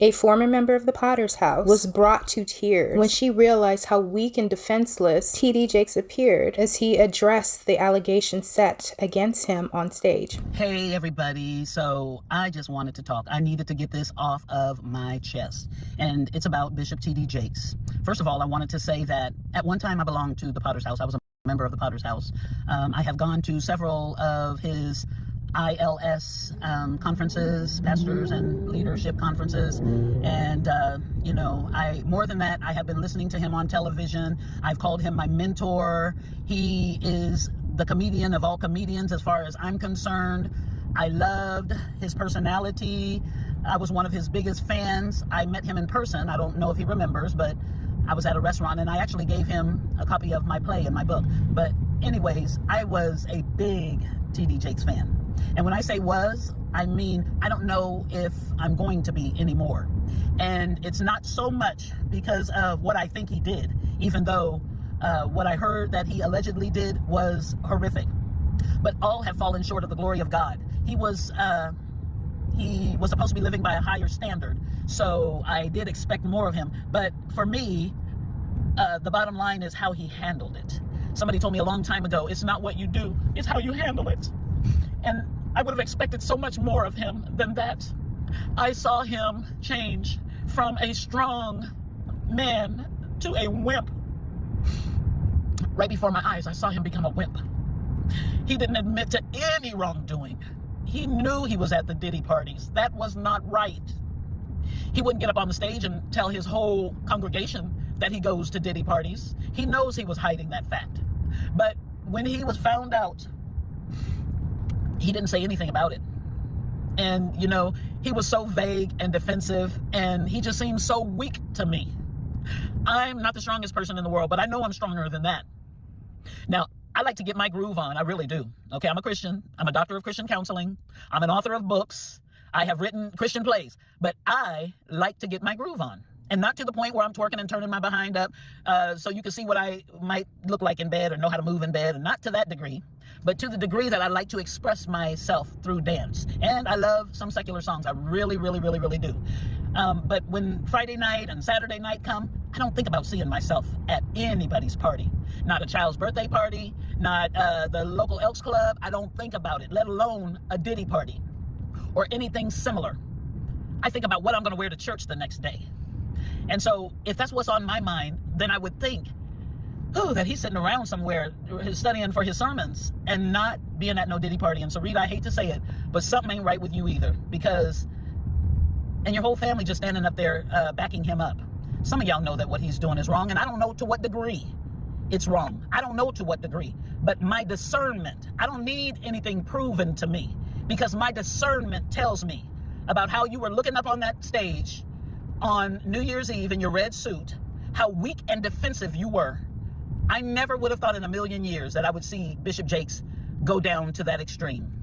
A former member of the Potter's house was brought to tears when she realized how weak and defenseless KIDD Jakes appeared as he addressed the allegations set against him on stage. Hey everybody, so I just wanted to talk. I needed to get this off of my chest, and it's about Bishop KIDD Jakes. First of all, I wanted to say that at one time I belonged to the Potter's house. I was a member of the Potter's house. I have gone to several of his ILS conferences, pastors and leadership conferences, and more than that, I have been listening to him on television. I've called him my mentor. He is the comedian of all comedians as far as I'm concerned. I loved his personality. I was one of his biggest fans. I met him in person. I don't know if he remembers, but I was at a restaurant and I actually gave him a copy of my play and my book. But anyways, I was a big KIDD Jakes fan. And when I say was, I mean, I don't know if I'm going to be anymore. And it's not so much because of what I think he did, even though what I heard that he allegedly did was horrific. But all have fallen short of the glory of God. He was supposed to be living by a higher standard. So I did expect more of him. But for me, the bottom line is how he handled it. Somebody told me a long time ago, it's not what you do, it's how you handle it. And I would have expected so much more of him than that. I saw him change from a strong man to a wimp. Right before my eyes, I saw him become a wimp. He didn't admit to any wrongdoing. He knew he was at the Diddy parties. That was not right. He wouldn't get up on the stage and tell his whole congregation that he goes to Diddy parties. He knows he was hiding that fact. But when he was found out, he didn't say anything about it. And, he was so vague and defensive, and he just seemed so weak to me. I'm not the strongest person in the world, but I know I'm stronger than that. Now, I like to get my groove on. I really do. Okay, I'm a Christian. I'm a doctor of Christian counseling. I'm an author of books. I have written Christian plays, but I like to get my groove on. And not to the point where I'm twerking and turning my behind up so you can see what I might look like in bed or know how to move in bed, and not to that degree, but to the degree that I like to express myself through dance. And I love some secular songs. I really, really, really, really do. But when Friday night and Saturday night come, I don't think about seeing myself at anybody's party. Not a child's birthday party, not the local Elks Club. I don't think about it, let alone a Diddy party or anything similar. I think about what I'm going to wear to church the next day. And so if that's what's on my mind, then I would think, that he's sitting around somewhere studying for his sermons and not being at no Diddy party. And so, Rita, I hate to say it, but something ain't right with you either, and your whole family just standing up there backing him up. Some of y'all know that what he's doing is wrong, and I don't know to what degree it's wrong. I don't know to what degree, but my discernment, I don't need anything proven to me, because my discernment tells me about how you were looking up on that stage on New Year's Eve in your red suit, how weak and defensive you were. I never would have thought in a million years that I would see Bishop Jakes go down to that extreme.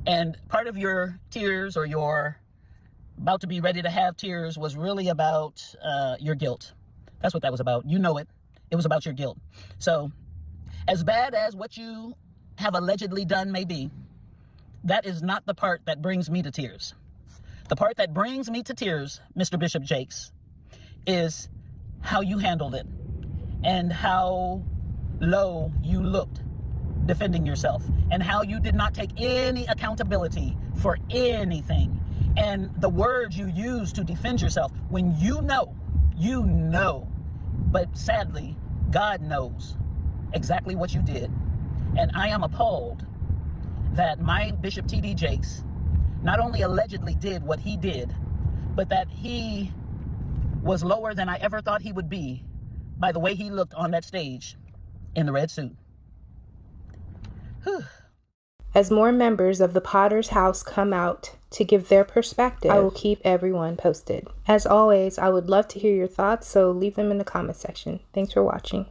And part of your tears, or your about to be ready to have tears, was really about your guilt. That's what that was about. You know it. It was about your guilt. So as bad as what you have allegedly done may be, that is not the part that brings me to tears. The part that brings me to tears, Mr. Bishop Jakes, is how you handled it and how low you looked defending yourself, and how you did not take any accountability for anything, and the words you used to defend yourself when you know, but sadly, God knows exactly what you did. And I am appalled that my Bishop KIDD Jakes not only allegedly did what he did, but that he was lower than I ever thought he would be by the way he looked on that stage in the red suit. Whew. As more members of the Potter's house come out to give their perspective, I will keep everyone posted. As always, I would love to hear your thoughts, so leave them in the comment section. Thanks for watching.